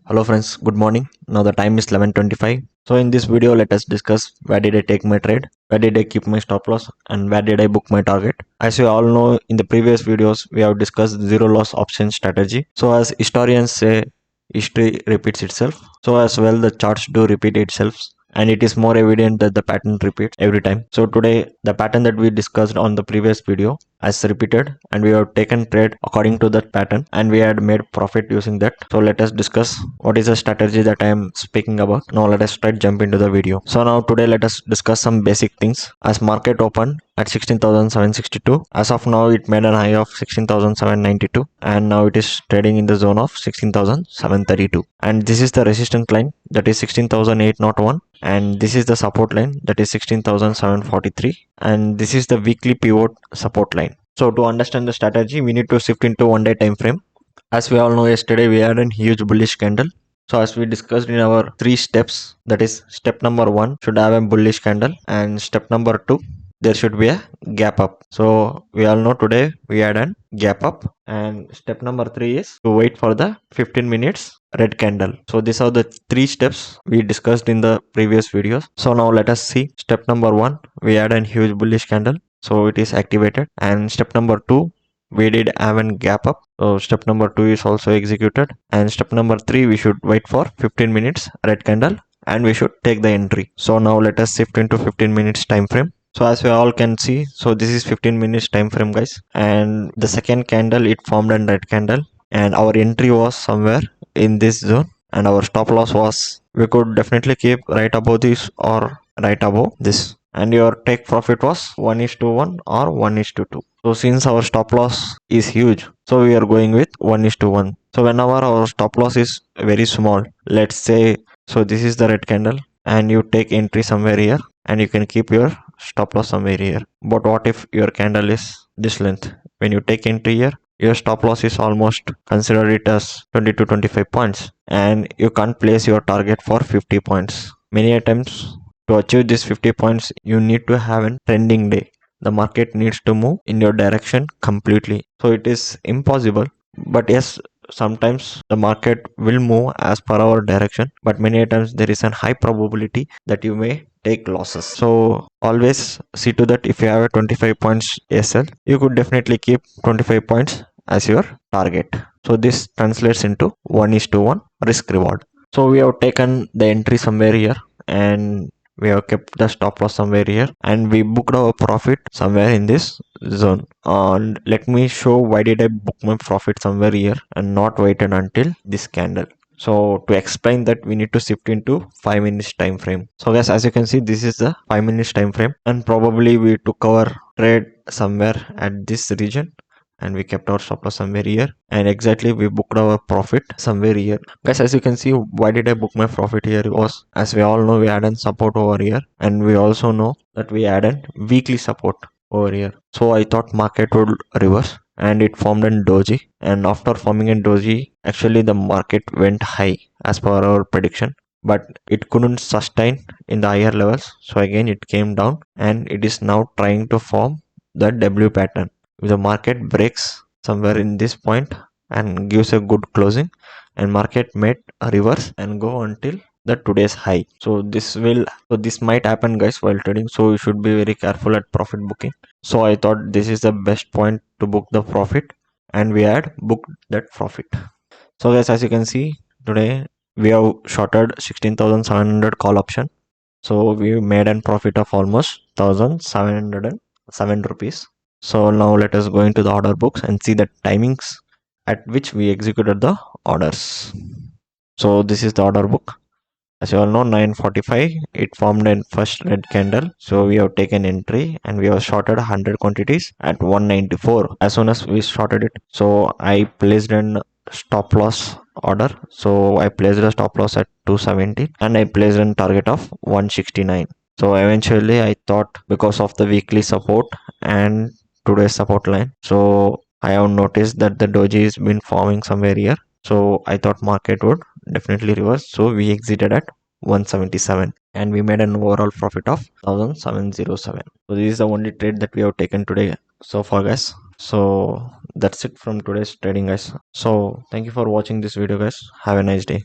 Hello friends, good morning. Now the time is 11:25. So in this video let us discuss where did I take my trade, where did I keep my stop loss and where did I book my target. As you all know, in the previous videos we have discussed zero loss option strategy. So as historians say, history repeats itself. So as well the charts do repeat itself, and it is more evident that the pattern repeats every time. So today the pattern that we discussed on the previous video has repeated and we have taken trade according to that pattern and we had made profit using that. So let us discuss what is the strategy that I am speaking about. Now let us straight jump into the video. So now today let us discuss some basic things. As market opened at 16,762, as of now it made an high of 16,792 and now it is trading in the zone of 16,732, and this is the resistance line, that is 16,801, and this is the support line, that is 16,743, and this is the weekly pivot support line. So to understand the strategy we need to shift into 1 day time frame. As we all know, yesterday we had a huge bullish candle. So as we discussed in our 3 steps, that is step number 1 should have a bullish candle, and step number 2 there should be a gap up. So we all know today we had a gap up, and step number 3 is to wait for the 15 minutes red candle. So these are the 3 steps we discussed in the previous videos. So now let us see step number 1. We had a huge bullish candle, so it is activated, and step number 2 we did have a gap up, so step number 2 is also executed, and step number 3 we should wait for 15 minutes red candle and we should take the entry. So now let us shift into 15 minutes time frame. So as we all can see, so this is 15 minutes time frame guys, and the second candle it formed a red candle and our entry was somewhere in this zone, and our stop loss was, we could definitely keep right above this or right above this, and your take profit was 1:1 or 1:2. So since our stop loss is huge, so we are going with 1:1. So whenever our stop loss is very small, let's say, so this is the red candle and you take entry somewhere here and you can keep your stop loss somewhere here. But what if your candle is this length? When you take entry here, your stop loss is almost, consider it as 20 to 25 points, and you can't place your target for 50 points. Many times to achieve this 50 points, you need to have a trending day. The market needs to move in your direction completely. So it is impossible. But yes, sometimes the market will move as per our direction. But many times there is a high probability that you may take losses. So always see to that if you have a 25 points SL, you could definitely keep 25 points as your target. So this translates into 1:1 risk reward. So we have taken the entry somewhere here and we have kept the stop loss somewhere here and we booked our profit somewhere in this zone. And let me show why did I book my profit somewhere here and not waited until this candle. So to explain that, we need to shift into 5 minutes time frame. So guys, as you can see, this is the 5 minutes time frame, and probably we took our trade somewhere at this region and we kept our stop loss somewhere here, and exactly we booked our profit somewhere here. Guys, as you can see, why did I book my profit here was, as we all know, we had a support over here and we also know that we had a weekly support over here. So I thought market would reverse and it formed a doji, and after forming a doji, actually the market went high as per our prediction, but it couldn't sustain in the higher levels, so again it came down and it is now trying to form the W pattern. If the market breaks somewhere in this point and gives a good closing, and market made a reverse and go until the today's high. So this might happen guys while trading, so you should be very careful at profit booking. So I thought this is the best point to book the profit, and we had booked that profit. So guys, as you can see, today we have shorted 16,700 call option, so we made a profit of almost 1,707 rupees. So now let us go into the order books and see the timings at which we executed the orders. So this is the order book. As you all know, 9:45 it formed a first red candle, so we have taken entry and we have shorted 100 quantities at 194 as soon as we shorted it. So I placed an stop loss order, so I placed a stop loss at 270 and I placed a target of 169. So eventually I thought, because of the weekly support and today's support line, so I have noticed that the doji has been forming somewhere here, so I thought market would definitely reverse, so we exited at 177 and we made an overall profit of 1,707. So this is the only trade that we have taken today so far guys. So that's it from today's trading guys. So thank you for watching this video guys. Have a nice day.